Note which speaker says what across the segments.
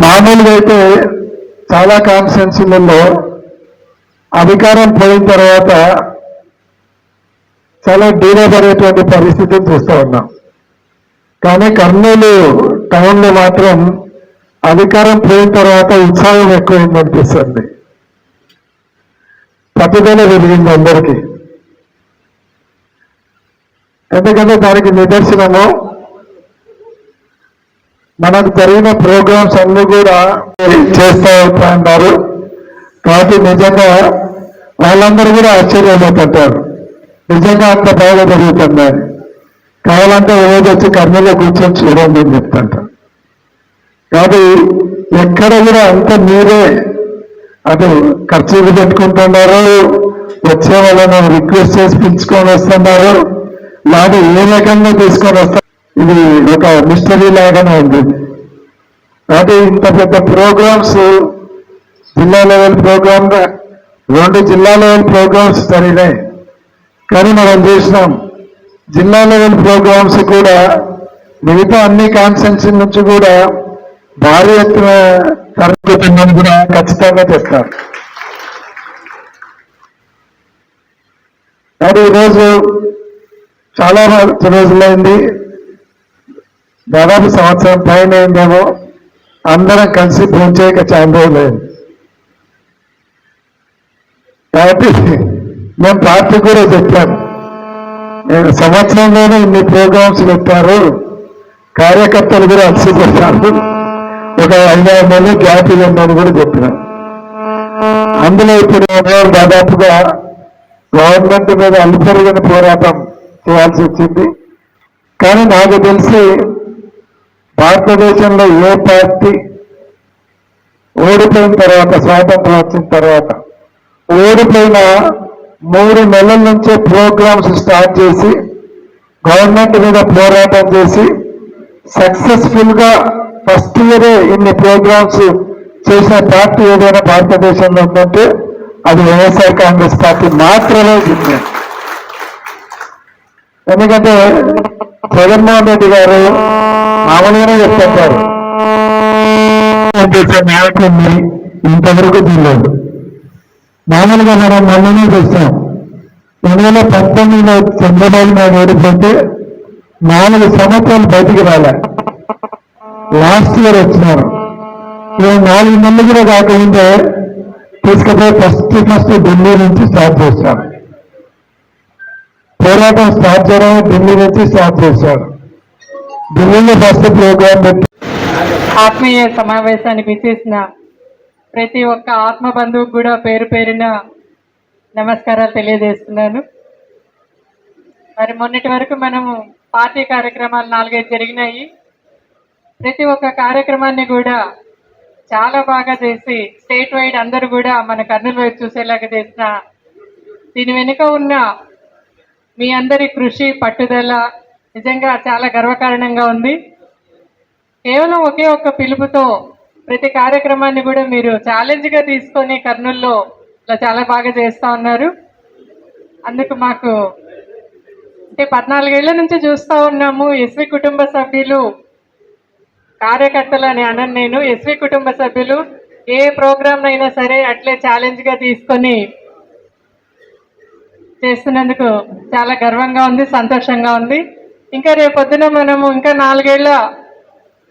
Speaker 1: మామూలుగా అయితే చాలా కాన్స్టిట్యున్సీలలో అధికారం పోయిన తర్వాత చాలా డీలపడేటువంటి పరిస్థితులు చూస్తూ ఉన్నాం. కానీ కర్నూలు టౌన్లో మాత్రం అధికారం పోయిన తర్వాత ఉత్సాహం ఎక్కువైంది అనిపిస్తుంది. పట్టుదల పెరిగింది అందరికీ. ఎందుకంటే దానికి నిదర్శనము మనకు జరిగిన ప్రోగ్రామ్స్ అన్ని కూడా చేస్తూ ఉంటారు. కాబట్టి నిజంగా వాళ్ళందరూ కూడా ఆశ్చర్యపోతుంటారు, నిజంగా అంత బాగా జరుగుతుందని. కావాలంటే రోజు వచ్చి కర్నూలులో కూర్చొని చూడండి అని చెప్తుంటారు. కాబట్టి ఎక్కడ కూడా అంత మీరే అటు ఖర్చులు పెట్టుకుంటున్నారు, వచ్చే వాళ్ళని రిక్వెస్ట్ చేసి పిలుచుకొని వస్తున్నారు, లేదా ఏ రకంగా తీసుకొని వస్తారు. ఇది ఒక మిస్టరీ లాగానే ఉంది. కాబట్టి ఇంత పెద్ద ప్రోగ్రామ్స్, జిల్లా లెవెల్ ప్రోగ్రామ్, 2 జిల్లా లెవెల్ ప్రోగ్రామ్స్ జరిగినాయి. కానీ మనం చూసినాం జిల్లా లెవెల్ ప్రోగ్రామ్స్ కూడా మిగతా అన్ని కాన్స్టిట్యున్సీ నుంచి కూడా భారీ ఎత్తున తరగతిని కూడా ఖచ్చితంగా తెస్తారు. కానీ ఈరోజు చాలా రోజులైంది, దాదాపు సంవత్సరం పైన అయిందేమో అందరం కలిసి భోంచేయక చాలా రోజులైంది. కాబట్టి మేము పార్టీ కూడా చెప్పాను, నేను సంవత్సరంలోనే ఇన్ని ప్రోగ్రామ్స్ పెట్టారు, కార్యకర్తలు కూడా అలసిపోతారు, ఒక 5-6 నెలలు గ్యాప్ ఇవ్వండి కూడా చెప్పినాం. అందులో ఇప్పుడు దాదాపుగా గవర్నమెంట్ మీద అల్పరిగిన పోరాటం చేయాల్సి వచ్చింది. కానీ నాకు తెలిసి భారతదేశంలో ఏ పార్టీ ఓడిపోయిన తర్వాత, స్వాతంత్రం వచ్చిన తర్వాత ఓడిపోయిన 3 నెలల నుంచే ప్రోగ్రామ్స్ స్టార్ట్ చేసి గవర్నమెంట్ మీద పోరాటం చేసి సక్సెస్ఫుల్ గా ఫస్ట్ ఇయరే ఇన్ని ప్రోగ్రామ్స్ చేసిన పార్టీ ఏదైనా భారతదేశంలో ఉందంటే అది వైఎస్ఆర్ కాంగ్రెస్ పార్టీ మాత్రమే ఉంది. ఎందుకంటే జగన్మోహన్ రెడ్డి గారు మామూలుగానే చెప్తుంటారు, నాయకుడిని ఇంతవరకు తెలియదు. మామూలుగా మనం మొన్ననే చూస్తాం, 2019లో చంద్రబాబు నాయుడు ఓడిపోతే 4 సంవత్సరాలు బయటికి రాలే, లాస్ట్ ఇయర్ వచ్చినారు. 4 నెలలు కూడా కాకముందే తీసుకుపోయి ఫస్ట్ ఢిల్లీ నుంచి స్టార్ట్ చేశారు. పోరాటం స్టార్ట్ చేయడం ఢిల్లీ నుంచి స్టార్ట్ చేశారు. ఢిల్లీలో ఫస్ట్ ప్రోగ్రాం పెట్టి
Speaker 2: ఆత్మీయ సమావేశానికి విచ్చేసిన ప్రతి ఒక్క ఆత్మ బంధువుకు కూడా పేరు పేరున నమస్కారాలు తెలియజేస్తున్నాను. మరి మొన్నటి వరకు మనము పార్టీ కార్యక్రమాలు 4-5 జరిగినాయి. ప్రతి ఒక్క కార్యక్రమాన్ని కూడా చాలా బాగా చేసి స్టేట్ వైడ్ అందరూ కూడా మన కర్నూలు వైపు చూసేలాగా చేసిన దీని వెనుక ఉన్న మీ అందరి కృషి, పట్టుదల నిజంగా చాలా గర్వకారణంగా ఉంది. కేవలం ఒకే ఒక్క పిలుపుతో ప్రతి కార్యక్రమాన్ని కూడా మీరు ఛాలెంజ్గా తీసుకొని కర్నూలులో ఇలా చాలా బాగా చేస్తూ ఉన్నారు. అందుకు మాకు అంటే 14 ఏళ్ల నుంచి చూస్తూ ఉన్నాము. ఎస్వి కుటుంబ సభ్యులు కార్యకర్తలు అని అనను నేను, ఎస్వి కుటుంబ సభ్యులు ఏ ప్రోగ్రామ్ అయినా సరే అట్లే ఛాలెంజ్గా తీసుకొని చేస్తున్నందుకు చాలా గర్వంగా ఉంది, సంతోషంగా ఉంది. ఇంకా రేపొద్దున మనము ఇంకా 4 ఏళ్ల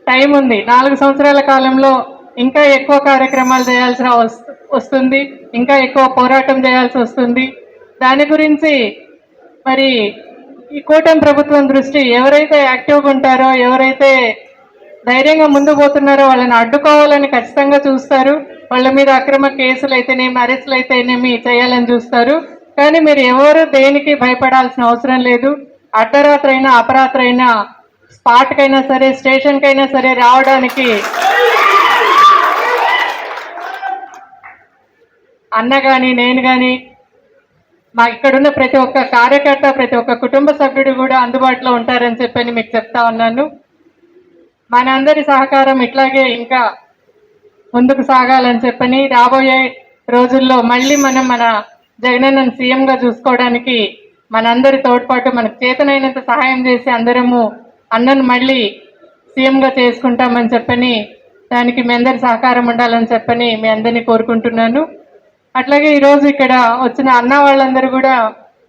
Speaker 2: టైం ఉంది. 4 సంవత్సరాల కాలంలో ఇంకా ఎక్కువ కార్యక్రమాలు చేయాల్సిన వస్తుంది, ఇంకా ఎక్కువ పోరాటం చేయాల్సి వస్తుంది. దాని గురించి మరి ఈ కూటమి ప్రభుత్వం దృష్టి ఎవరైతే యాక్టివ్గా ఉంటారో, ఎవరైతే ధైర్యంగా ముందుకు పోతున్నారో వాళ్ళని అడ్డుకోవాలని ఖచ్చితంగా చూస్తారు. వాళ్ళ మీద అక్రమ కేసులు అయితేనేమి, అరెస్టులు అయితేనేమి చేయాలని చూస్తారు. కానీ మీరు ఎవరు దేనికి భయపడాల్సిన అవసరం లేదు. అర్ధరాత్రి అయినా అపరాత్రి అయినా స్పాట్కైనా సరే, స్టేషన్కైనా సరే రావడానికి అన్న కానీ నేను కానీ మా ఇక్కడున్న ప్రతి ఒక్క కార్యకర్త, ప్రతి ఒక్క కుటుంబ సభ్యుడు కూడా అందుబాటులో ఉంటారని చెప్పని మీకు చెప్తా ఉన్నాను. మనందరి సహకారం ఇట్లాగే ఇంకా ముందుకు సాగాలని చెప్పని రాబోయే రోజుల్లో మళ్ళీ మనం మన జగనన్నను సీఎంగా చూసుకోవడానికి మనందరి తోడ్పాటు, మనకు చేతనైనంత సహాయం చేసి అందరము అన్నను మళ్ళీ సీఎంగా చేసుకుంటామని చెప్పని దానికి మీ అందరి సహకారం ఉండాలని చెప్పని మీ అందరినీ కోరుకుంటున్నాను. అట్లాగే ఈరోజు ఇక్కడ వచ్చిన అన్న వాళ్ళందరూ కూడా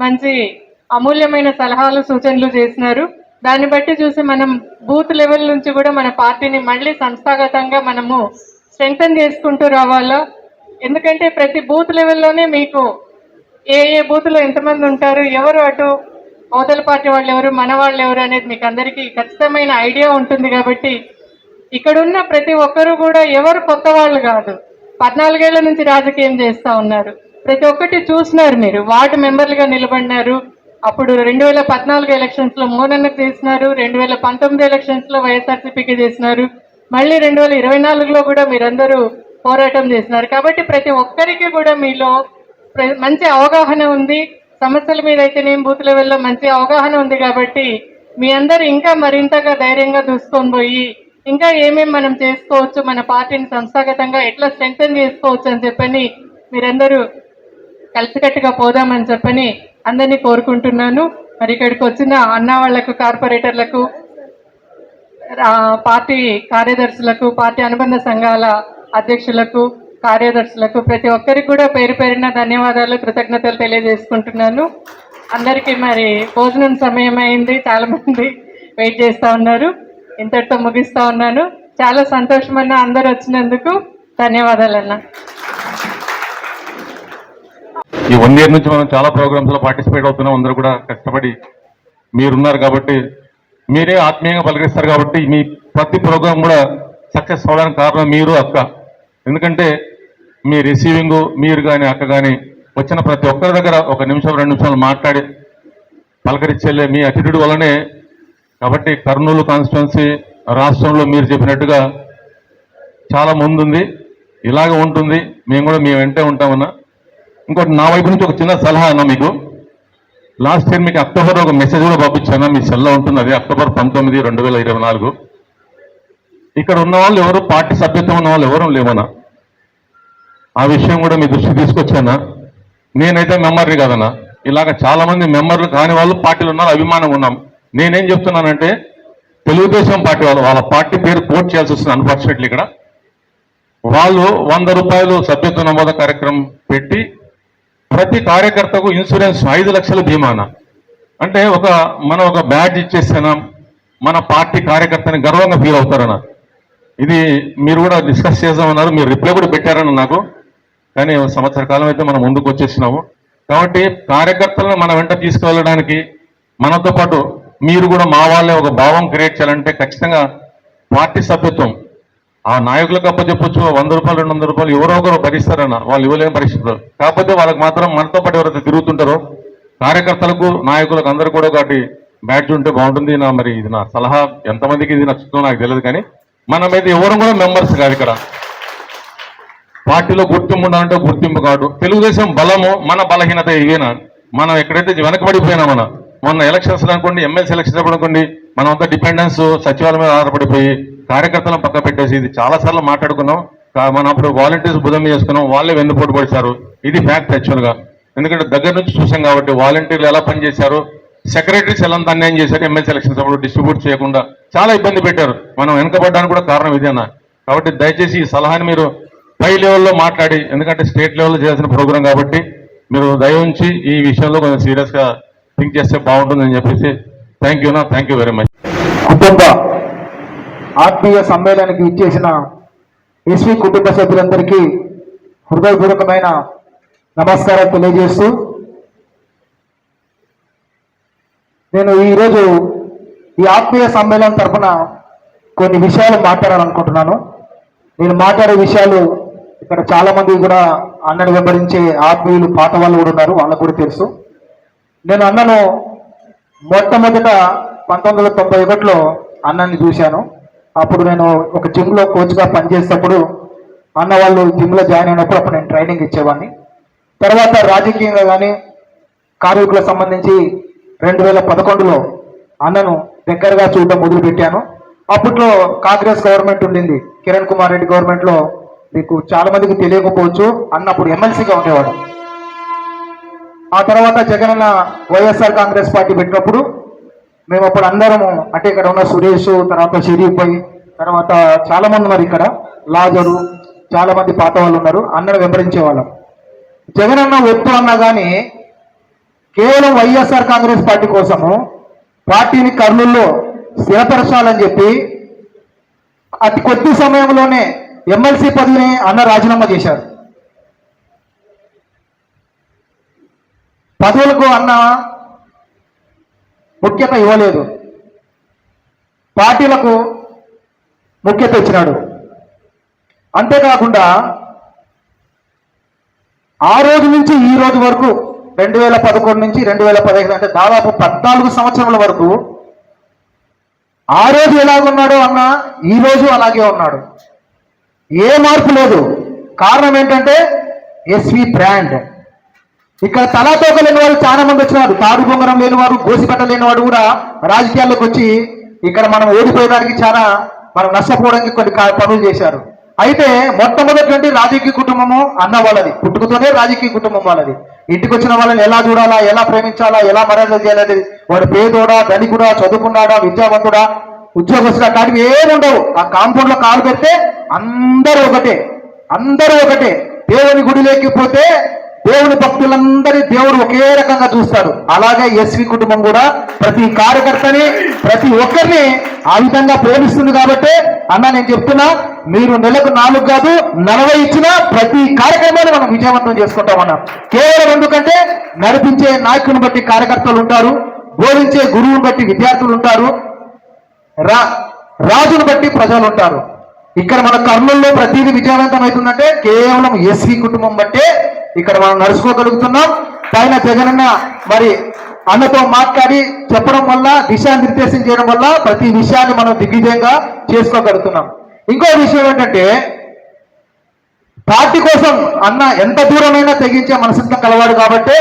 Speaker 2: మంచి అమూల్యమైన సలహాలు సూచనలు చేసినారు. దాన్ని బట్టి చూసి మనం బూత్ లెవెల్ నుంచి కూడా మన పార్టీని మళ్ళీ సంస్థాగతంగా మనము స్ట్రెంగ్తన్ చేసుకుంటూ రావాలా. ఎందుకంటే ప్రతి బూత్ లెవెల్లోనే మీకు ఏ బూత్లో ఎంతమంది ఉంటారు, ఎవరు అటు అవతల పార్టీ వాళ్ళు ఎవరు, మన వాళ్ళు ఎవరు అనేది మీకు అందరికీ ఖచ్చితమైన ఐడియా ఉంటుంది. కాబట్టి ఇక్కడున్న ప్రతి ఒక్కరూ కూడా ఎవరు కొత్త వాళ్ళు కాదు, 14 ఏళ్ల నుంచి రాజకీయం చేస్తూ ఉన్నారు. ప్రతి ఒక్కటి చూసినారు. మీరు వార్డు మెంబర్లుగా నిలబడినారు. అప్పుడు 2014 ఎలక్షన్స్లో మోనన్నకు చేసినారు, 2019 ఎలక్షన్స్లో వైఎస్ఆర్సీపీకి చేసినారు, మళ్ళీ 2024లో కూడా మీరందరూ పోరాటం చేసినారు. కాబట్టి ప్రతి ఒక్కరికి కూడా మీలో మంచి అవగాహన ఉంది. సమస్యల మీద అయితేనేం బూత్ లెవెల్లో మంచి అవగాహన ఉంది. కాబట్టి మీ అందరూ ఇంకా మరింతగా ధైర్యంగా దూసుకొని పోయి ఇంకా ఏమేమి మనం చేసుకోవచ్చు, మన పార్టీని సంస్థాగతంగా ఎట్లా స్ట్రెంగ్తన్ చేసుకోవచ్చు అని చెప్పని మీరందరూ కలిసికట్టుగా పోదామని చెప్పని అందరినీ కోరుకుంటున్నాను. మరి ఇక్కడికి వచ్చిన అన్న వాళ్లకు, కార్పొరేటర్లకు, పార్టీ కార్యదర్శులకు, పార్టీ అనుబంధ సంఘాల అధ్యక్షులకు, కార్యదర్శులకు ప్రతి ఒక్కరికి కూడా పేరు పేరున ధన్యవాదాలు, కృతజ్ఞతలు తెలియజేసుకుంటున్నాను. అందరికీ మరి భోజనం సమయం అయింది, చాలా మంది వెయిట్ చేస్తూ ఉన్నారు. ఇంతటితో ముగిస్తా ఉన్నాను. చాలా సంతోషమన్నా అందరు వచ్చినందుకు ధన్యవాదాలన్నా.
Speaker 3: ఈ 1 year నుంచి మనం చాలా ప్రోగ్రామ్స్ లో పార్టిసిపేట్ అవుతున్నాం. అందరూ కూడా కష్టపడి మీరున్నారు కాబట్టి, మీరే ఆత్మీయంగా పలకరిస్తారు కాబట్టి మీ ప్రతి ప్రోగ్రాం కూడా సక్సెస్ అవడానికి కారణం మీరు, అక్క. ఎందుకంటే మీ రిసీవింగ్, మీరు కానీ అక్క కానీ వచ్చిన ప్రతి ఒక్కరి దగ్గర 1 నిమిషం 2 నిమిషాలు మాట్లాడి పలకరించేలే మీ అటిట్యూడ్ వల్లనే. కాబట్టి కర్నూలు కాన్స్టిట్యున్సీ రాష్ట్రంలో మీరు చెప్పినట్టుగా చాలా ముందుంది, ఇలాగ ఉంటుంది. మేము కూడా మీ వెంటే ఉంటామన్నా. ఇంకోటి నా వైపు నుంచి ఒక చిన్న సలహా అన్న మీకు. లాస్ట్ ఇయర్ మీకు అక్టోబర్ ఒక మెసేజ్ కూడా పంపించాను, మీ సెల్లో ఉంటుంది. అది October 19, 2024. ఇక్కడ ఉన్న వాళ్ళు ఎవరు పార్టీ సభ్యత్వం ఉన్న వాళ్ళు ఎవరు లేవన్నా. ఆ విషయం కూడా మీ దృష్టికి తీసుకొచ్చానా. నేనైతే మెంబర్ని కాదన్నా, ఇలాగ చాలా మంది మెంబర్లు కాని వాళ్ళు పార్టీలు ఉన్నారు, అభిమానంగా ఉన్నాం. నేనేం చెప్తున్నానంటే తెలుగుదేశం పార్టీ వాళ్ళ పార్టీ పేరు కోట్ చేయాల్సి వస్తుంది అన్ఫార్చునేట్లీ. ఇక్కడ వాళ్ళు 100 రూపాయలు సభ్యత్వ నమోద కార్యక్రమం పెట్టి ప్రతి కార్యకర్తకు ఇన్సూరెన్స్ 5 లక్షల బీమాన అంటే మనం ఒక బ్యాడ్జ్ ఇచ్చేస్తున్నాం, మన పార్టీ కార్యకర్తని గర్వంగా ఫీల్ అవుతారన్న. ఇది మీరు కూడా డిస్కస్ చేద్దామన్నారు, మీరు రిప్లై కూడా పెట్టారన్న నాకు. కానీ 1 సంవత్సర కాలం అయితే మనం ముందుకు వచ్చేసినాము. కాబట్టి కార్యకర్తలను మన వెంట తీసుకువెళ్ళడానికి మనతో పాటు మీరు కూడా మా వాళ్ళే ఒక భావం క్రియేట్ చేయాలంటే ఖచ్చితంగా పార్టీ సభ్యత్వం ఆ నాయకులకు అప్పచెప్పొచ్చు. 100 రూపాయలు 200 రూపాయలు ఎవరో ఒకరు భరిస్తారన్న, వాళ్ళు ఇవ్వలేని పరిస్థితులు. కాకపోతే వాళ్ళకి మాత్రం మనతో పాటు ఎవరైతే తిరుగుతుంటారో కార్యకర్తలకు, నాయకులకు అందరూ కూడా ఒకటి బ్యాడ్జ్ ఉంటే బాగుంటుంది. మరి ఇది నా సలహా. ఎంతమందికి ఇది నచ్చుతుందో నాకు తెలియదు, కానీ మనమైతే ఎవరు కూడా మెంబర్స్ కాదు. ఇక్కడ పార్టీలో గుర్తింపు ఉండాలంటే గుర్తింపు కాదు. తెలుగుదేశం బలము, మన బలహీనత ఇవేనా. మనం ఎక్కడైతే వెనకబడిపోయినా మొన్న ఎలక్షన్స్ అనుకోండి, ఎమ్మెల్సీ ఎలక్షన్స్ అనుకోండి, మనం అంతా డిపెండెన్స్ సచివాలయం మీద ఆధారపడిపోయి కార్యకర్తలను పక్క పెట్టేసి ఇది చాలాసార్లు మాట్లాడుకున్నాం. మనం అప్పుడు వాలంటీర్స్ బుధం చేసుకున్నాం, వాళ్ళే వెన్నుపోటు పడిచారు. ఇది ఫ్యాక్ట్ యాక్చువల్గా. ఎందుకంటే దగ్గర నుంచి చూసాం కాబట్టి వాలంటీర్లు ఎలా పనిచేశారు, సెక్రటరీస్ ఎలా అన్యాయం చేశారు. ఎమ్మెల్సీ ఎలక్షన్స్ అప్పుడు డిస్ట్రిబ్యూట్ చేయకుండా చాలా ఇబ్బంది పెట్టారు. మనం వెనకబడ్డానికి కూడా కారణం ఇదేనా. కాబట్టి దయచేసి ఈ సలహాని మీరు పై లెవెల్లో మాట్లాడి, ఎందుకంటే స్టేట్ లెవెల్లో చేయాల్సిన ప్రోగ్రాం కాబట్టి మీరు దయ ఉంచి ఈ విషయంలో కొంచెం సీరియస్గా థింక్ చేస్తే బాగుంటుందని చెప్పేసి థ్యాంక్ యూ వెరీ మచ్.
Speaker 4: కుటుంబ ఆత్మీయ సమ్మేళనానికి ఇచ్చేసిన ఎస్వి కుటుంబ సభ్యులందరికీ హృదయపూర్వకమైన నమస్కారాలు తెలియజేస్తూ, నేను ఈరోజు ఈ ఆత్మీయ సమ్మేళనం తరఫున కొన్ని విషయాలు మాట్లాడాలనుకుంటున్నాను. నేను మాట్లాడే విషయాలు ఇక్కడ చాలా మంది కూడా అన్నని వెంబడించే ఆత్మీయులు, పాత వాళ్ళు కూడా ఉన్నారు, వాళ్ళకు కూడా తెలుసు. నేను అన్నను మొట్టమొదట 1991లో అన్నని చూశాను. అప్పుడు నేను ఒక జిమ్లో కోచ్గా పనిచేసేటప్పుడు అన్న వాళ్ళు జిమ్లో జాయిన్ అయినప్పుడు అప్పుడు నేను ట్రైనింగ్ ఇచ్చేవాడిని. తర్వాత రాజకీయంగా కానీ కార్మికులకు సంబంధించి 2011లో అన్నను దగ్గరగా చూడటం మొదలుపెట్టాను. అప్పట్లో కాంగ్రెస్ గవర్నమెంట్ ఉండింది, కిరణ్ కుమార్ రెడ్డి గవర్నమెంట్లో. మీకు చాలా మందికి తెలియకపోవచ్చు, అన్నప్పుడు ఎమ్మెల్సీగా ఉండేవాడు. ఆ తర్వాత జగనన్న వైఎస్ఆర్ కాంగ్రెస్ పార్టీ పెట్టినప్పుడు మేము అప్పుడు అందరము, అంటే ఇక్కడ ఉన్న సురేష్, తర్వాత షరీఫ్ భాయ్, తర్వాత చాలా మంది ఉన్నారు ఇక్కడ, లాజరు, చాలా మంది పాత వాళ్ళు ఉన్నారు. అన్నను వెంబడించే వాళ్ళం. జగన్ అన్న వద్దు అన్నా కానీ కేవలం వైఎస్ఆర్ కాంగ్రెస్ పార్టీ కోసము పార్టీని కర్నూలులో స్థిరపరచాలని చెప్పి అతి కొద్ది సమయంలోనే ఎమ్మెల్సీ పదవిని అన్న రాజీనామా చేశారు. పదవులకు అన్న ముఖ్యత ఇవ్వలేదు, పార్టీలకు ముఖ్యత ఇచ్చినాడు. అంతేకాకుండా ఆ రోజు నుంచి ఈ రోజు వరకు 2011 నుంచి 2015 అంటే దాదాపు 14 సంవత్సరాల వరకు ఆ రోజు ఎలాగున్నాడో అన్న ఈ రోజు అలాగే ఉన్నాడు. ఏ మార్పు లేదు. కారణం ఏంటంటే ఎస్వి బ్రాండ్. ఇక్కడ తలాతోక లేని వారు చాలా మంది వచ్చినారు. తాడు బొంగరం లేని వారు, గోసిపట్ట లేని వాడు కూడా రాజకీయాల్లోకి వచ్చి ఇక్కడ మనం ఓడిపోయడానికి చాలా మనం నష్టపోవడానికి కొన్ని పనులు చేశారు. అయితే మొట్టమొదటి రాజకీయ కుటుంబము అన్న వాళ్ళది, పుట్టుకతోనే రాజకీయ కుటుంబం వాళ్ళది. ఇంటికి వచ్చిన వాళ్ళని ఎలా చూడాలా, ఎలా ప్రేమించాలా, ఎలా మర్యాద చేయాలనేది, వాడు పేదోడా, ధనికుడా, చదువుకున్నాడా, విద్యావంతుడా, ఉద్యోగస్తుడా కాడికి ఏముండవు. ఆ కాంపౌండ్ లో కాలు పెడితే అందరూ ఒకటే, అందరూ ఒకటే. దేవుని గుడి లేకపోతే దేవుని భక్తులందరి దేవుడు ఒకే రకంగా చూస్తాడు. అలాగే ఎస్వి కుటుంబం కూడా ప్రతి కార్యకర్తని, ప్రతి ఒక్కరిని ఆ విధంగా ప్రేమిస్తుంది. కాబట్టి అన్న నేను చెప్తున్నా, మీరు నెలకు 4 కాదు 40 ఇచ్చినా ప్రతి కార్యక్రమాన్ని మనం విజయవంతం చేసుకుంటామన్నా. కేవలం ఎందుకంటే నడిపించే నాయకుని బట్టి కార్యకర్తలు ఉంటారు, బోధించే గురువుని బట్టి విద్యార్థులు ఉంటారు, రాజును బట్టి ప్రజలు ఉంటారు. ఇక్కడ మన కర్నూలులో ప్రతిదీ విజయవంతం అవుతుందంటే కేవలం ఎస్వి కుటుంబం బట్టే ఇక్కడ మనం నడుచుకోగలుగుతున్నాం. పైన జగనన్న మరి అన్నతో మాట్లాడి చెప్పడం వల్ల, దిశానిర్దేశం చేయడం వల్ల ప్రతి విషయాన్ని మనం దిగ్విజయంగా చేసుకోగలుగుతున్నాం. ఇంకో విషయం ఏంటంటే పార్టీ కోసం అన్న ఎంత దూరమైనా తెగించే మనసుతో కలవాడు. కాబట్టి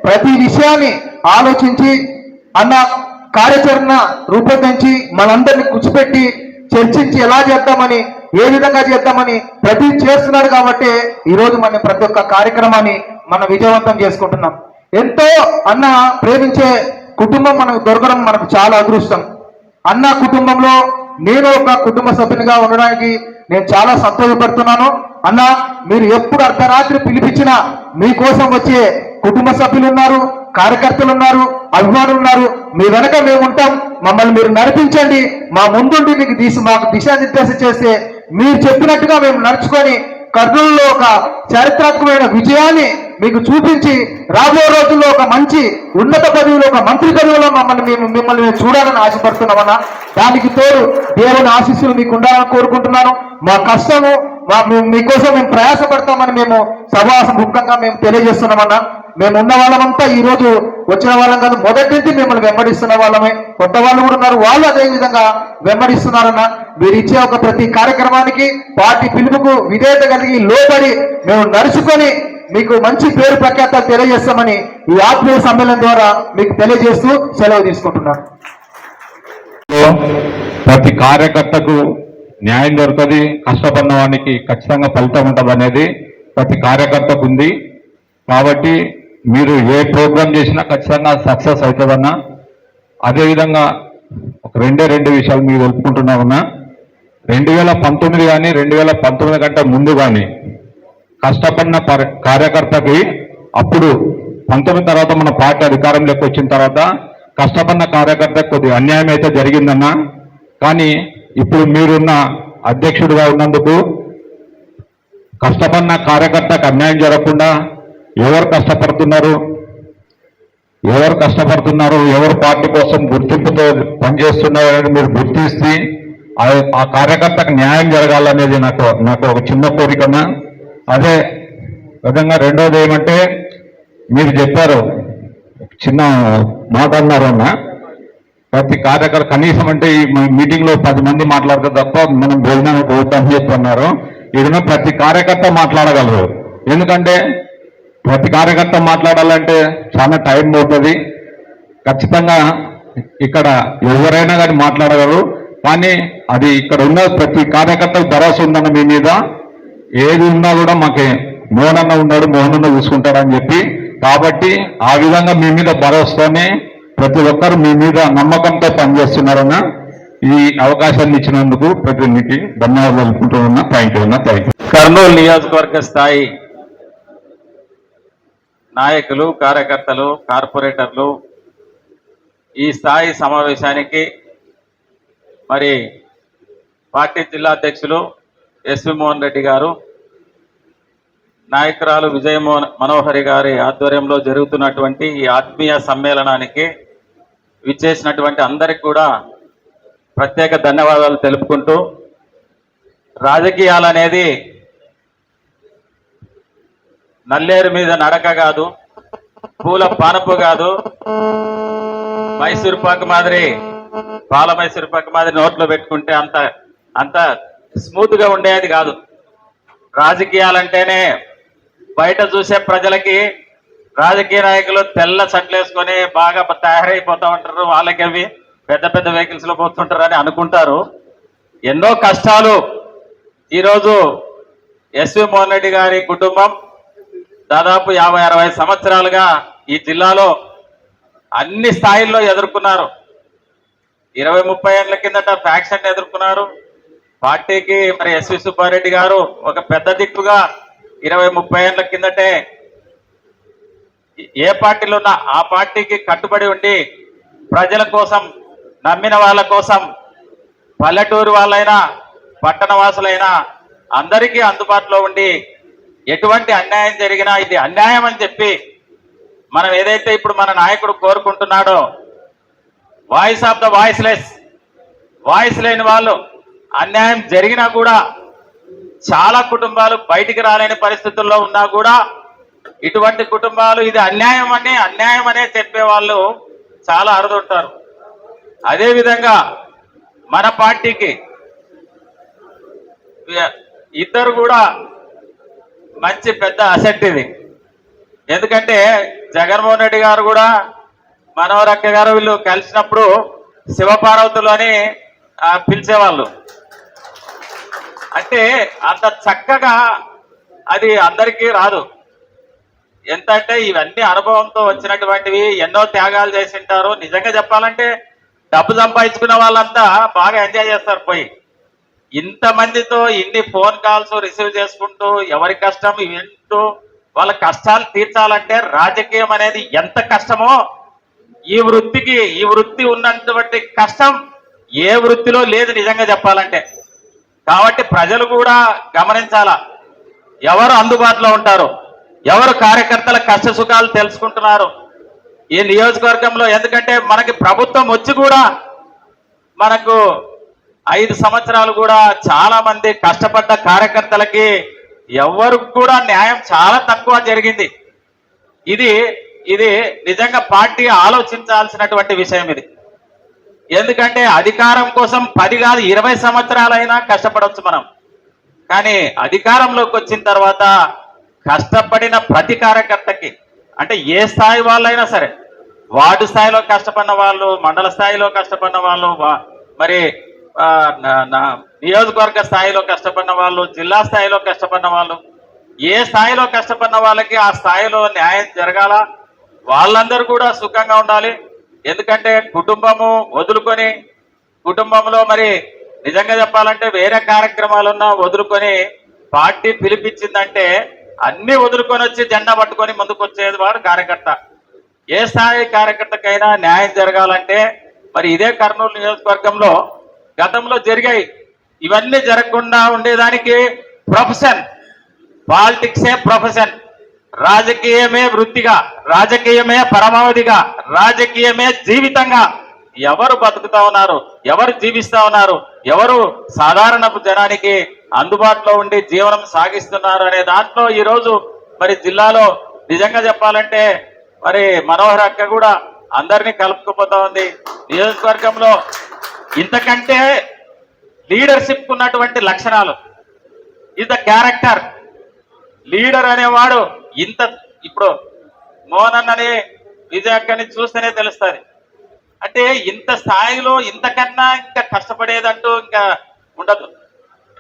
Speaker 4: ప్రతి విషయాన్ని ఆలోచించి అన్న కార్యాచరణ రూపొందించి మనందరినీ కూర్చోపెట్టి చర్చించి ఎలా చేద్దామని, ఏ విధంగా చేద్దామని ప్రతి చేస్తున్నాడు. కాబట్టి ఈరోజు మనం ప్రతి ఒక్క కార్యక్రమాన్ని మనం విజయవంతం చేసుకుంటున్నాం. ఎంతో అన్న ప్రేమించే కుటుంబం మనకు దొరకడం మనకు చాలా అదృష్టం. అన్న కుటుంబంలో నేను ఒక కుటుంబ సభ్యునిగా ఉండడానికి నేను చాలా సంతోషపడుతున్నాను. అన్న మీరు ఎప్పుడు అర్ధరాత్రి పిలిపించినా మీకోసం వచ్చే కుటుంబ సభ్యులు ఉన్నారు, కార్యకర్తలు ఉన్నారు, అభిమానులు ఉన్నారు. మీ వెనక మేము ఉంటాం. మమ్మల్ని మీరు నడిపించండి, మా ముందుండి మీకు మాకు దిశానిర్దేశం చేస్తే మీరు చెప్పినట్టుగా మేము నడుచుకొని కర్నూలులో ఒక చారిత్రాత్మకమైన విజయాన్ని మీకు చూపించి రాబోయే రోజుల్లో ఒక మంచి ఉన్నత పదవిలో, ఒక మంత్రి పదవిలో మిమ్మల్ని మేము చూడాలని ఆశపడుతున్నామన్నా. దానికి తోడు దేవుని ఆశీస్సులు మీకు ఉండాలని కోరుకుంటున్నాను. మా కష్టము మీకోసం మేము ప్రయాసపడతామని మేము సభాముఖంగా మేము తెలియజేస్తున్నామన్నా. మేము ఉన్న వాళ్ళమంతా ఈ రోజు వచ్చిన వాళ్ళం కాదు, మొదటి నుంచి మిమ్మల్ని వెంబడిస్తున్న వాళ్ళమే. కొత్త వాళ్ళు కూడా ఉన్నారు, వాళ్ళు అదే విధంగా వెంబడిస్తున్నారన్న. మీరు ఇచ్చే ఒక ప్రతి కార్యక్రమానికి పార్టీ పిలుపుకు విధేయత కలిగి లోబడి మేము నడుచుకొని మీకు మంచి పేరు ప్రఖ్యాతలు తెలియజేస్తామని ఈ ఆత్మీయ సమ్మేళనం ద్వారా మీకు తెలియజేస్తూ సెలవు తీసుకుంటున్నాను.
Speaker 3: ప్రతి కార్యకర్తకు న్యాయం దొరుకుతుంది, కష్టపడిన వానికి ఖచ్చితంగా ఫలితం ఉంటుంది అనేది ప్రతి కార్యకర్తకు ఉంది. కాబట్టి మీరు ఏ ప్రోగ్రాం చేసినా ఖచ్చితంగా సక్సెస్ అవుతుందన్నా. అదేవిధంగా ఒక రెండు విషయాలు మీరు తెలుపుకుంటున్నామన్నా. 2019 కానీ 2019 కంటే ముందు కానీ కష్టపడిన కార్యకర్తకి అప్పుడు 19 తర్వాత మన పార్టీ అధికారంలోకి వచ్చిన తర్వాత కష్టపడిన కార్యకర్తకు కొద్దిగా అన్యాయం అయితే జరిగిందన్నా. కానీ ఇప్పుడు మీరున్న అధ్యక్షుడిగా ఉన్నందుకు కష్టపడిన కార్యకర్తకు అన్యాయం జరగకుండా ఎవరు కష్టపడుతున్నారు, ఎవరు పార్టీ కోసం గుర్తింపుతో పనిచేస్తున్నారు అనేది మీరు గుర్తిస్తే ఆ కార్యకర్తకు న్యాయం జరగాలనేది నాకు ఒక చిన్న కోరికన్నా. అదే విధంగా రెండోది ఏమంటే మీరు చెప్పారు, చిన్న మాట అన్నారు అన్న, ప్రతి కార్యకర్త కనీసం అంటే ఈ మీటింగ్ లో 10 మంది మాట్లాడితే తప్ప మనం భోజనానికి పోతామని చెప్తున్నారు. ఏదైనా ప్రతి కార్యకర్త మాట్లాడగలరు. ఎందుకంటే ప్రతి కార్యకర్త మాట్లాడాలంటే చాలా టైం పోతుంది. ఖచ్చితంగా ఇక్కడ ఎవరైనా కానీ మాట్లాడగలరు. కానీ అది ఇక్కడ ఉన్న ప్రతి కార్యకర్తకు భరోసా ఉందన్న మీ మీద. ఏది ఉన్నా కూడా మాకే మోహనన్న ఉన్నాడు, మోహనన్న చూసుకుంటాడని చెప్పి, కాబట్టి ఆ విధంగా మీ మీద భరోసానే ప్రతి ఒక్కరు మీ మీద నమ్మకంతో పనిచేస్తున్నారన్న. ఈ అవకాశాన్ని ఇచ్చినందుకు ప్రతినిధికి ధన్యవాదాలు తెలుపుకుంటూ ఉన్నా. Thank you.
Speaker 5: కర్నూలు నియోజకవర్గ స్థాయి నాయకులు, కార్యకర్తలు, కార్పొరేటర్లు ఈ స్థాయి సమావేశానికి మరి పార్టీ జిల్లా అధ్యక్షులు ఎస్వి మోహన్ రెడ్డి గారు, నాయకురాలు మనోహరి గారి ఆధ్వర్యంలో జరుగుతున్నటువంటి ఈ ఆత్మీయ సమ్మేళనానికి విచ్చేసినటువంటి అందరికి కూడా ప్రత్యేక ధన్యవాదాలు తెలుపుకుంటూ, రాజకీయాలనేది నల్లేరు మీద నడక కాదు, పూల పానపు కాదు, మైసూర్పాకు మాదిరి పాల మైసూర్పాకు మాదిరి నోట్లో పెట్టుకుంటే అంత స్మూత్ గా ఉండేది కాదు. రాజకీయాలంటేనే బయట చూసే ప్రజలకి రాజకీయ నాయకులు తెల్ల చట్లు వేసుకొని బాగా తయారైపోతా ఉంటారు, వాళ్ళకి అవి పెద్ద పెద్ద వెహికల్స్ లో పోతుంటారు అని అనుకుంటారు. ఎన్నో కష్టాలు ఈరోజు ఎస్వి మోహన్ రెడ్డి గారి కుటుంబం దాదాపు 50-60 సంవత్సరాలుగా ఈ జిల్లాలో అన్ని స్థాయిల్లో ఎదుర్కొన్నారు. 20-30 ఏళ్ల కిందట ఫ్యాక్షన్ ఎదుర్కొన్నారు. పార్టీకి మరి ఎస్వి సుబ్బారెడ్డి గారు ఒక పెద్ద దిక్కుగా 20-30 ఏళ్ల కిందటే ఏ పార్టీలో ఉన్నా ఆ పార్టీకి కట్టుబడి ఉండి ప్రజల కోసం, నమ్మిన వాళ్ళ కోసం, పల్లెటూరు వాళ్ళైనా పట్టణ వాసులైనా అందరికీ అందుబాటులో ఉండి ఎటువంటి అన్యాయం జరిగినా ఇది అన్యాయం అని చెప్పి మనం ఏదైతే ఇప్పుడు మన నాయకుడు కోరుకుంటున్నాడో, voice of the voiceless, voice లేని వాళ్ళు అన్యాయం జరిగినా కూడా చాలా కుటుంబాలు బయటికి రాలేని పరిస్థితుల్లో ఉన్నా కూడా ఇటువంటి కుటుంబాలు ఇది అన్యాయం అనే చెప్పే వాళ్ళు చాలా అరుదుంటారు. అదేవిధంగా మన పార్టీకి ఇద్దరు కూడా మంచి పెద్ద అసెట్ ఇది. ఎందుకంటే జగన్మోహన్ రెడ్డి గారు కూడా మనోహరక్క గారు వీళ్ళు కలిసినప్పుడు శివపార్వతులు అని పిలిచేవాళ్ళు. అంటే అంత చక్కగా అది అందరికీ రాదు. ఎంత అంటే ఇవన్నీ అనుభవంతో వచ్చినటువంటివి, ఎన్నో త్యాగాలు చేసింటారు. నిజంగా చెప్పాలంటే డబ్బు సంపాదించుకున్న వాళ్ళంతా బాగా ఎంజాయ్ చేస్తారు పోయి. ఇంతమందితో ఇన్ని ఫోన్ కాల్స్ రిసీవ్ చేసుకుంటూ ఎవరి కష్టం వింటూ వాళ్ళ కష్టాలు తీర్చాలంటే రాజకీయం అనేది ఎంత కష్టమో ఈ వృత్తి ఉన్నటువంటి కష్టం ఏ వృత్తిలో లేదు నిజంగా చెప్పాలంటే. కాబట్టి ప్రజలు కూడా గమనించాలా, ఎవరు అందుబాటులో ఉంటారు, ఎవరు కార్యకర్తల కష్ట సుఖాలు తెలుసుకుంటున్నారు ఈ నియోజకవర్గంలో. ఎందుకంటే మనకి ప్రభుత్వం వచ్చి కూడా మనకు 5 సంవత్సరాలు కూడా చాలా మంది కష్టపడ్డ కార్యకర్తలకి ఎవరికి కూడా న్యాయం చాలా తక్కువ జరిగింది. ఇది నిజంగా పార్టీ ఆలోచించాల్సినటువంటి విషయం ఇది. ఎందుకంటే అధికారం కోసం 10 కాదు 20 సంవత్సరాలైనా కష్టపడవచ్చు మనం. కానీ అధికారంలోకి వచ్చిన తర్వాత కష్టపడిన ప్రతి కార్యకర్తకి, అంటే ఏ స్థాయి వాళ్ళైనా సరే, వార్డు స్థాయిలో కష్టపడిన వాళ్ళు, మండల స్థాయిలో కష్టపడిన వాళ్ళు, మరి నియోజకవర్గ స్థాయిలో కష్టపడిన వాళ్ళు, జిల్లా స్థాయిలో కష్టపడిన వాళ్ళు, ఏ స్థాయిలో కష్టపడిన వాళ్ళకి ఆ స్థాయిలో న్యాయం జరగాల, వాళ్ళందరూ కూడా సుఖంగా ఉండాలి. ఎందుకంటే కుటుంబము వదులుకొని, కుటుంబంలో మరి నిజంగా చెప్పాలంటే వేరే కార్యక్రమాలున్నా వదులుకొని పార్టీ పిలిపించిందంటే అన్ని వదులుకొని వచ్చి జెండా పట్టుకొని ముందుకు వచ్చేది వాడు కార్యకర్త. ఏ స్థాయి కార్యకర్తకైనా న్యాయం జరగాలంటే మరి ఇదే కర్నూలు నియోజకవర్గంలో గతంలో జరిగాయి. ఇవన్నీ జరగకుండా ఉండేదానికి ప్రొఫెషన్, పాలిటిక్సే ప్రొఫెషన్, రాజకీయమే వృత్తిగా, రాజకీయమే పరమావధిగా, రాజకీయమే జీవితంగా ఎవరు బతుకుతా ఉన్నారు, ఎవరు జీవిస్తా ఉన్నారు, ఎవరు సాధారణ జనానికి అందుబాటులో ఉండి జీవనం సాగిస్తున్నారు అనే దాంట్లో ఈరోజు మరి జిల్లాలో నిజంగా చెప్పాలంటే మరి మనోహర్ అక్క కూడా అందరినీ కలుపుకుపోతా ఉంది. నియోజకవర్గంలో ఇంతకంటే లీడర్షిప్ ఉన్నటువంటి లక్షణాలు, ఈజ్ ద క్యారెక్టర్. లీడర్ అనేవాడు ఇప్పుడు మోహన్ అన్నని విజయక్కని చూస్తేనే తెలుస్తుంది. అంటే ఇంత స్థాయిలో ఇంతకన్నా ఇంకా కష్టపడేదంటూ ఇంకా ఉండదు.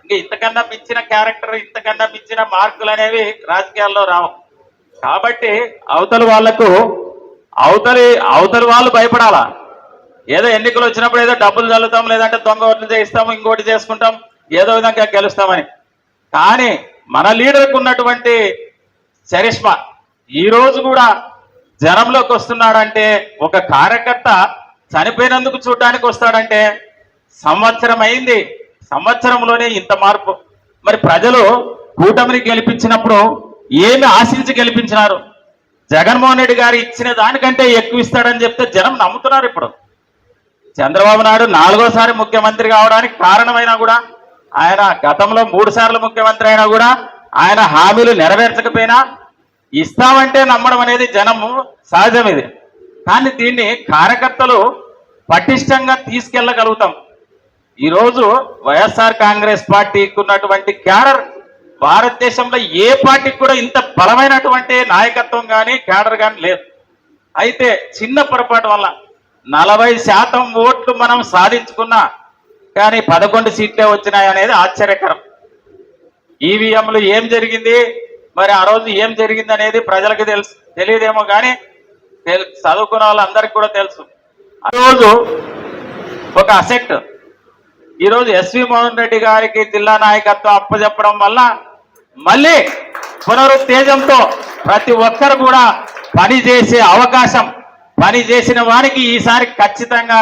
Speaker 5: ఇంకా ఇంతకన్నా మించిన క్యారెక్టర్, ఇంతకన్నా మించిన మార్కులు అనేవి రాజకీయాల్లో రావు. కాబట్టి అవతలి వాళ్ళు భయపడాలా. ఏదో ఎన్నికలు వచ్చినప్పుడు ఏదో డబ్బులు చల్లుతాం, లేదంటే దొంగ ఓట్లు చేయిస్తాము, ఇంకోటి చేసుకుంటాం, ఏదో విధంగా గెలుస్తామని. కానీ మన లీడర్కు ఉన్నటువంటి చరిష్మా ఈ రోజు కూడా జనంలోకి వస్తున్నాడంటే, ఒక కార్యకర్త చనిపోయినందుకు చూడడానికి వస్తాడంటే సంవత్సరం అయింది, సంవత్సరంలోనే ఇంత మార్పు. మరి ప్రజలు కూటమిని గెలిపించినప్పుడు ఏమి ఆశించి గెలిపించినారు? జగన్మోహన్ రెడ్డి గారు ఇచ్చిన దానికంటే ఎక్కువ ఇస్తాడని చెప్తే జనం నమ్ముతున్నారు. ఇప్పుడు చంద్రబాబు నాయుడు 4వ ముఖ్యమంత్రి కావడానికి కారణమైనా కూడా, ఆయన గతంలో 3 సార్లు ముఖ్యమంత్రి అయినా కూడా ఆయన హామీలు నెరవేర్చకపోయినా ఇస్తామంటే నమ్మడం అనేది జనము సహజం. ఇది కానీ దీన్ని కార్యకర్తలు పటిష్టంగా తీసుకెళ్లగలుగుతాం. ఈరోజు వైఎస్ఆర్ కాంగ్రెస్ పార్టీకి ఉన్నటువంటి క్యాడర్ భారతదేశంలో ఏ పార్టీకి కూడా ఇంత బలమైనటువంటి నాయకత్వం కానీ క్యాడర్ కానీ లేదు. అయితే చిన్న పొరపాటు వల్ల 40% ఓట్లు మనం సాధించుకున్నా కానీ 11 సీట్లే వచ్చినాయి అనేది ఆశ్చర్యకరం. ఈవీఎంలు ఏం జరిగింది, మరి ఆ రోజు ఏం జరిగింది అనేది ప్రజలకు తెలుసు, తెలియదేమో కానీ చదువుకున్న వాళ్ళందరికీ కూడా తెలుసు. ఆ రోజు ఒక అసెట్ ఈరోజు ఎస్వి మోహన్ రెడ్డి గారికి జిల్లా నాయకత్వం అప్పచెప్పడం వల్ల మళ్ళీ పునరుత్తేజంతో ప్రతి ఒక్కరు కూడా పని చేసే అవకాశం, పని చేసిన వారికి ఈసారి ఖచ్చితంగా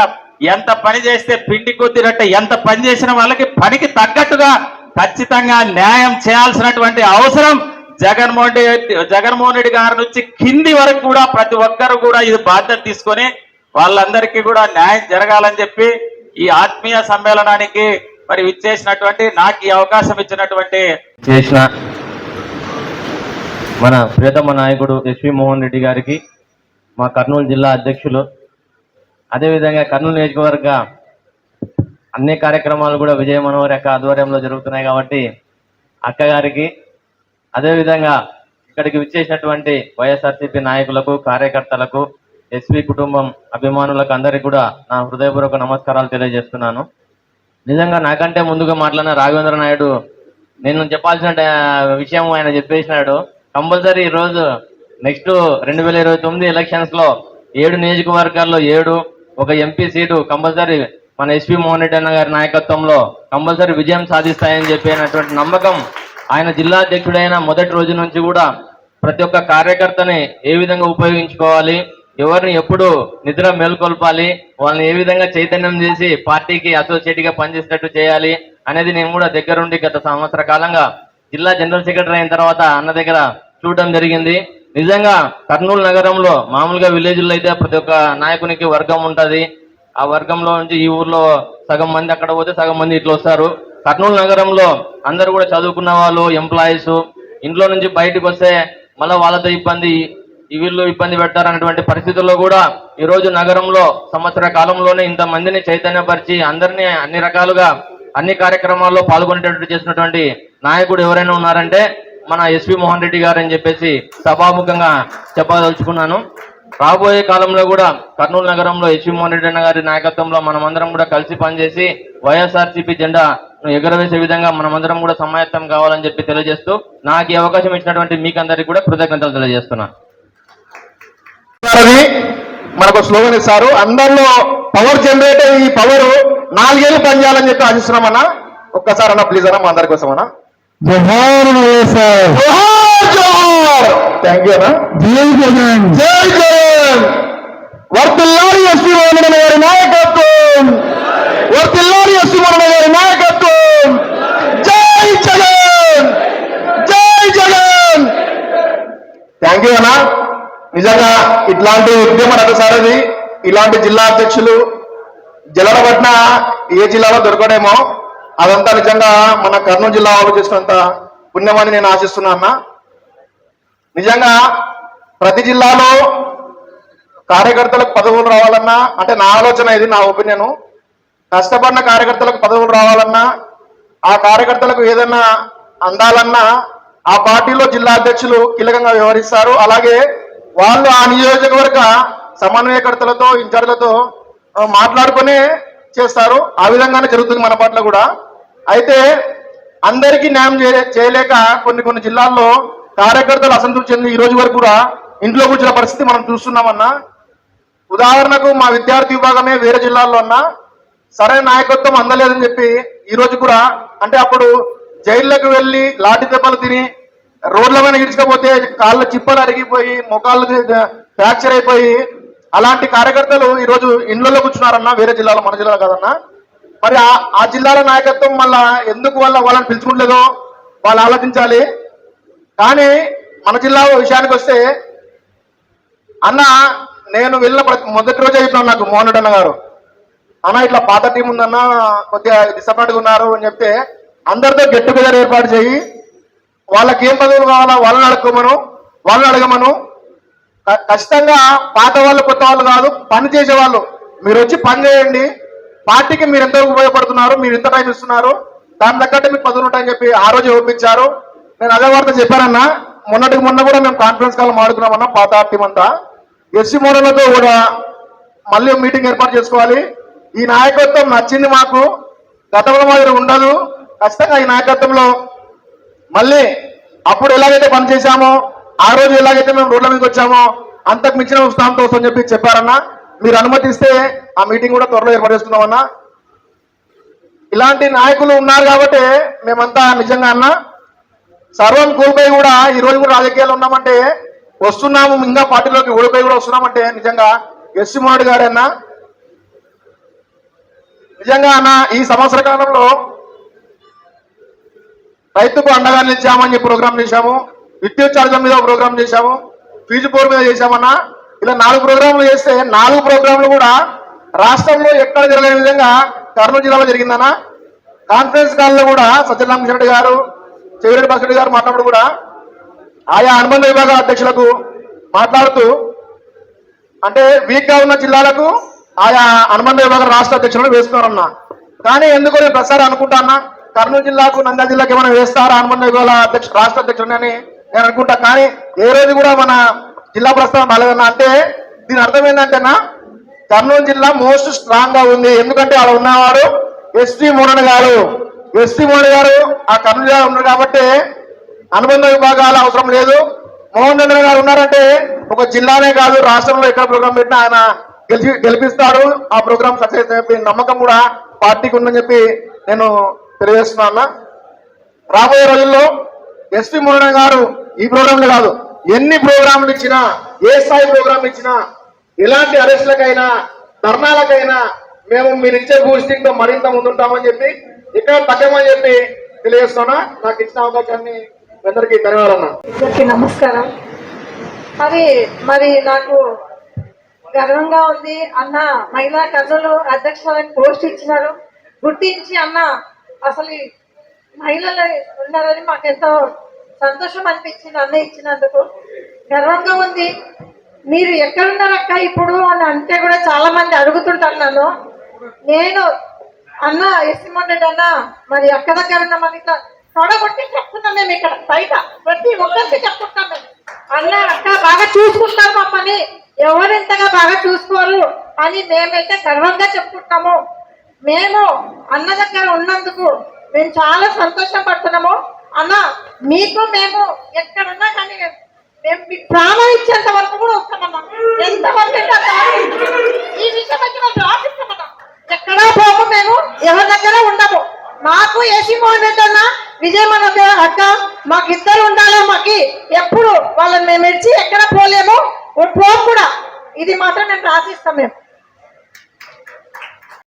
Speaker 5: ఎంత పని చేస్తే పిండి కొద్దిరట్ట, ఎంత పని చేసిన వాళ్ళకి పనికి తగ్గట్టుగా ఖచ్చితంగా న్యాయం చేయాల్సినటువంటి అవసరం జగన్మోహన్ రెడ్డి గారి నుంచి కింది వరకు కూడా ప్రతి ఒక్కరు కూడా ఇది బాధ్యత తీసుకొని వాళ్ళందరికీ కూడా న్యాయం జరగాలని చెప్పి ఈ ఆత్మీయ సమ్మేళనానికి మరి విచ్చేసినటువంటి, నాకు ఈ అవకాశం ఇచ్చినటువంటి
Speaker 6: చేసిన మన ప్రియతమ నాయకుడు ఎస్వి మోహన్ రెడ్డి గారికి, మా కర్నూలు జిల్లా అధ్యక్షులు, అదేవిధంగా కర్నూలు నియోజకవర్గ అన్ని కార్యక్రమాలు కూడా విజయ మనోహర్ యొక్క ఆధ్వర్యంలో జరుగుతున్నాయి కాబట్టి అక్కగారికి, అదేవిధంగా ఇక్కడికి విచ్చేసినటువంటి వైఎస్ఆర్సీపీ నాయకులకు, కార్యకర్తలకు, ఎస్వి కుటుంబం అభిమానులకు అందరికీ కూడా నా హృదయపూర్వక నమస్కారాలు తెలియజేస్తున్నాను. నిజంగా నాకంటే ముందుగా మాట్లాడిన రాఘవేంద్ర నాయుడు నేను చెప్పాల్సిన విషయం ఆయన చెప్పేసినాడు. కంపల్సరీ ఈరోజు నెక్స్ట్ 2029 ఎలక్షన్స్ లో 7 నియోజకవర్గాల్లో 7 ఒక ఎంపీ సీటు కంపల్సరీ మన ఎస్వి మోహన్ రెడ్డి అన్న గారి నాయకత్వంలో కంపల్సరీ విజయం సాధిస్తాయని చెప్పినటువంటి నమ్మకం ఆయన జిల్లా అధ్యక్షుడైన మొదటి రోజు నుంచి కూడా ప్రతి ఒక్క కార్యకర్తని ఏ విధంగా ఉపయోగించుకోవాలి, ఎవరిని ఎప్పుడు నిద్ర మేల్కొల్పాలి, వాళ్ళని ఏ విధంగా చైతన్యం చేసి పార్టీకి అసోసియేట్ గా పనిచేసేటట్టు చేయాలి అనేది నేను కూడా దగ్గరుండి గత సంవత్సర కాలంగా జిల్లా జనరల్ సెక్రటరీ అయిన తర్వాత అన్న దగ్గర చూడడం జరిగింది. నిజంగా కర్నూలు నగరంలో మామూలుగా విలేజ్లో అయితే ప్రతి ఒక్క నాయకునికి వర్గం ఉంటది. ఆ వర్గంలో నుంచి ఈ ఊర్లో సగం మంది అక్కడ పోతే సగం మంది ఇట్లా వస్తారు. కర్నూలు నగరంలో అందరూ కూడా చదువుకున్న వాళ్ళు, ఎంప్లాయీస్, ఇంట్లో నుంచి బయటకు వస్తే మళ్ళీ వాళ్ళతో ఇబ్బంది, వీళ్ళు ఇబ్బంది పెడతారన్నటువంటి పరిస్థితుల్లో కూడా ఈ రోజు నగరంలో సంవత్సర కాలంలోనే ఇంత మందిని చైతన్యపరిచి అందరినీ అన్ని రకాలుగా అన్ని కార్యక్రమాల్లో పాల్గొనేటట్టు చేసినటువంటి నాయకుడు ఎవరైనా ఉన్నారంటే మన ఎస్వి మోహన్ రెడ్డి గారు అని చెప్పేసి సభాముఖంగా చెప్పదలుచుకున్నాను. రాబోయే కాలంలో కూడా కర్నూలు నగరంలో ఎస్వి మోహన్ రెడ్డి అన్న గారి నాయకత్వంలో మనమందరం కూడా కలిసి పనిచేసి వైఎస్ఆర్సీపీ జెండా ఎగరవేసే విధంగా మనమందరం కూడా సమాయత్తం కావాలని చెప్పి తెలియజేస్తూ నాకు ఈ అవకాశం ఇచ్చినటువంటి మీకందరికీ కూడా కృతజ్ఞతలు తెలియజేస్తున్నాను.
Speaker 4: మనకు స్లోగన్ ఇస్తారు, అందరిలో పవర్ జనరేట్ ఈ పవర్ 4 ఏళ్ళు పనిచేయాలని చెప్పి ఆశిస్తున్నామన్నా. ఒక్కసారి అన్న ప్లీజ్ అన్న మా అందరి కోసం అన్న.
Speaker 1: జోహార్ వైఎస్ఆర్,
Speaker 4: జోహార్. థ్యాంక్ యూ అన్న.
Speaker 1: జై జగన్,
Speaker 4: జై జగన్. వర్తిల్లాలి ఎస్వి మోహన్ రెడ్డి గారి నాయకత్వం, వర్తిల్లాలి ఎస్వి మోహన్ రెడ్డి గారి నాయకత్వం. జై జగన్, జై జగన్. థ్యాంక్ యూ అన్న. నిజంగా ఇట్లాంటి ఉద్యమ రథసారథి, ఇలాంటి జిల్లా అధ్యక్షులు జలడబట్టిన ఏ జిల్లాలో దొరకడేమో. అదంతా నిజంగా మన కర్నూలు జిల్లా వాళ్ళు చేసినంత పుణ్యమని నేను ఆశిస్తున్నా అన్న. నిజంగా ప్రతి జిల్లాలో కార్యకర్తలకు పదవులు రావాలన్నా, అంటే నా ఆలోచన ఇది, నా ఒపీనియన్, కష్టపడిన కార్యకర్తలకు పదవులు రావాలన్నా, ఆ కార్యకర్తలకు ఏదైనా అందాలన్నా ఆ పార్టీలో జిల్లా అధ్యక్షులు కీలకంగా వ్యవహరిస్తారు. అలాగే వాళ్ళు ఆ నియోజకవర్గ సమన్వయకర్తలతో, ఇన్ఛార్జ్లతో మాట్లాడుకునే చేస్తారు. ఆ విధంగానే జరుగుతుంది మన పట్ల కూడా. అయితే అందరికీ న్యాయం చేయలేక కొన్ని జిల్లాల్లో కార్యకర్తలు అసంతృప్తి చెంది ఈ రోజు వరకు కూడా ఇంట్లో కూర్చున్న పరిస్థితి మనం చూస్తున్నామన్నా. ఉదాహరణకు మా విద్యార్థి విభాగమే వేరే జిల్లాల్లో ఉన్నా సరైన నాయకత్వం అందలేదని చెప్పి ఈ రోజు కూడా, అంటే అప్పుడు జైల్లోకి వెళ్ళి లాఠీ దెబ్బలు తిని రోడ్ల మీద ఇడిచకపోతే కాళ్ళ చిప్పలు అరిగిపోయి ముఖాలు ఫ్రాక్చర్ అయిపోయి అలాంటి కార్యకర్తలు ఈ రోజు ఇండ్లలో కూర్చున్నారన్నా, వేరే జిల్లాలో, మన జిల్లాలో కాదన్నా. మరి ఆ జిల్లాల నాయకత్వం మళ్ళా ఎందుకు వాళ్ళని పిలుచుకుంటలేదో వాళ్ళు ఆలోచించాలి. కానీ మన జిల్లా విషయానికి వస్తే అన్న, నేను వెళ్ళిన మొదటి రోజే చెప్పినాను నాకు మోహన్ రెడ్డి అన్న గారు, అన్న ఇట్లా పాత టీం ఉందన్న, కొద్దిగా డిసప్పాయింట్గా ఉన్నారు అని చెప్తే అందరితో గెట్ టుగెదర్ ఏర్పాటు చేయి, వాళ్ళకి ఏం పదవులు కావాలో వాళ్ళని అడగమను. ఖచ్చితంగా పాత వాళ్ళు కొత్త వాళ్ళు కాదు, పని చేసే వాళ్ళు మీరు వచ్చి పని చేయండి, పార్టీకి మీరు ఎంతవరకు ఉపయోగపడుతున్నారు, మీరు ఎంత టైం ఇస్తున్నారు, దాని తగ్గట్టు మీకు పదవులు ఉంటాయని చెప్పి ఆ రోజు ఒప్పించారు. నేను అదే వార్త చెప్పానన్నా, మొన్నటికి మొన్న కూడా మేము కాన్ఫరెన్స్ కాల్ మాడుకున్నామన్నా పాత టీం అంతా. ఎస్సీ మోడళ్లతో కూడా మళ్ళీ మీటింగ్ ఏర్పాటు చేసుకోవాలి. ఈ నాయకత్వం నచ్చింది మాకు, గతంలో మాదిరి ఉండదు. ఖచ్చితంగా ఈ నాయకత్వంలో మళ్ళీ అప్పుడు ఎలాగైతే పనిచేశామో, ఆ రోజు ఎలాగైతే మేము రోడ్ల మీదకి వచ్చామో అంతకు మించిన ఉత్సాహంతో వస్తుందని చెప్పారన్నా. మీరు అనుమతిస్తే ఆ మీటింగ్ కూడా త్వరలో ఏర్పాటు చేసుకుందామన్నా. ఇలాంటి నాయకులు ఉన్నారు కాబట్టి మేమంతా నిజంగా అన్న సర్వం కోల్పోయి కూడా ఈ రోజు కూడా రాజకీయాలు ఉన్నామంటే, వస్తున్నాము ఇంకా పార్టీలోకి ఓడిపోయి కూడా వస్తున్నామంటే నిజంగా ఎస్సీ మోహన్ గారు అన్న. నిజంగా అన్న, ఈ సంవత్సర కాలంలో రైతుకు అండగా నిలిచామని చెప్పి ప్రోగ్రామ్ చేశాము, విద్యుత్ ఛార్జీల మీద ప్రోగ్రామ్ చేశాము, ఫీజు పోర్ మీద చేశామన్నా. ఇలా 4 ప్రోగ్రాంలు చేస్తే 4 ప్రోగ్రాంలు కూడా రాష్ట్రంలో ఎక్కడ జరగని విధంగా కర్నూలు జిల్లాలో జరిగిందన్నా. కాన్ఫరెన్స్ కాల్లో కూడా సత్యనారాయణ రెడ్డి గారు, చెవిరెడ్డి భాస్కర్ గారు మాట్లాడు కూడా ఆయా అనుబంధ విభాగాల అధ్యక్షులకు మాట్లాడుతూ, అంటే వీక్ గా ఉన్న జిల్లాలకు ఆయా అనుబంధ విభాగ రాష్ట్ర అధ్యక్షులను వేస్తున్నారన్నా. కానీ ఎందుకో నేను ప్రసారం అనుకుంటా అన్నా, కర్నూలు జిల్లాకు నంద్యాల జిల్లాకు ఏమైనా వేస్తారా అనుబంధ విభాగాల రాష్ట్ర అధ్యక్షులని అని నేను అనుకుంటా. కానీ ఏ రోజు కూడా మన జిల్లా ప్రస్తావన బాలేదన్నా. అంటే దీని అర్థం ఏంటంటేనా, కర్నూలు జిల్లా మోస్ట్ స్ట్రాంగ్ గా ఉంది. ఎందుకంటే అలా ఉన్నవారు ఎస్టీ మోహన్ గారు. ఎస్టీ మోహన్ గారు ఆ కర్నూలు జిల్లా ఉన్నారు కాబట్టి అనుబంధ విభాగాల అవసరం లేదు. మోహన్ రెడ్డి గారు ఉన్నారంటే ఒక జిల్లానే కాదు, రాష్ట్రంలో ఎక్కడ ప్రోగ్రాం పెట్టినా ఆయన గెలిపిస్తాడు. ఆ ప్రోగ్రామ్ సక్సెస్ చెప్పి నమ్మకం కూడా పార్టీకి ఉందని చెప్పి నేను తెలియజేస్తున్నా. రాబోయే రోజుల్లో ఎస్పీ మోహన్ గారు ఈ ప్రోగ్రాంలు కాదు, ఎన్ని ప్రోగ్రాంలు ఇచ్చినా, ఏ స్థాయి ప్రోగ్రాం ఇచ్చినా, ఎలాంటి అరెస్టులకైనా ధర్నాలకైనా మేము మీరు ఇచ్చే బూస్టింగ్ తో మరింత ముందుంటామని చెప్పి, ఇక్కడ తగ్గమని చెప్పి తెలియజేస్తున్నా. నాకు ఇచ్చిన అవకాశాన్ని అందరికీ ధన్యవాదాలు.
Speaker 7: అందరికీ నమస్కారం. మరి నాకు గర్వంగా ఉంది అన్న, మహిళా కర్నూలు అధ్యక్షురాలకు పోస్ట్ ఇచ్చినారు, గుర్తించి అన్న అసలు మహిళలు ఉన్నారని మాకెంతో సంతోషం అనిపించింది. అన్న ఇచ్చినందుకు గర్వంగా ఉంది. మీరు ఎక్కడున్నారక్క ఇప్పుడు అని అంటే కూడా చాలా మంది అడుగుతుంటారు నన్ను. నేను అన్న ఎస్సీమోహన్ అన్న మరి అక్క దగ్గర ఉన్నామని ఇట్లా తొడగొట్టి చెప్తున్నాం. మేము ఇక్కడ బయట ప్రతి ఒక్కరికి చెప్పుకుంటాం. మేము అన్న అక్క బాగా చూసుకుంటారు మమ్మల్ని, ఎవరెంతగా బాగా చూసుకోరు అని మేమైతే గర్వంగా చెప్పుకుంటాము. మేము అన్న దగ్గర ఉన్నందుకు మేము చాలా సంతోషం పడుతున్నాము. అన్న మీకు మేము ఎక్కడున్నా కానీ మేము మీకు ప్రాణం ఇచ్చేంత వరకు కూడా వస్తామన్నా. ఎంతమంది ఈ విషయం వచ్చి మేము రాసిస్తామన్నా. ఎక్కడా పోము, మేము ఎవరి దగ్గర ఉండము. మాకు ఏసీ మోహన్ రెడ్డి అన్న, విజయమన్న అక్క మాకు ఇద్దరు ఉండాలి. మాకు ఎప్పుడు వాళ్ళని మేము ఇచ్చి ఎక్కడ పోలేము, పోము కూడా. ఇది మాత్రం మేము రాసిస్తాం. మేము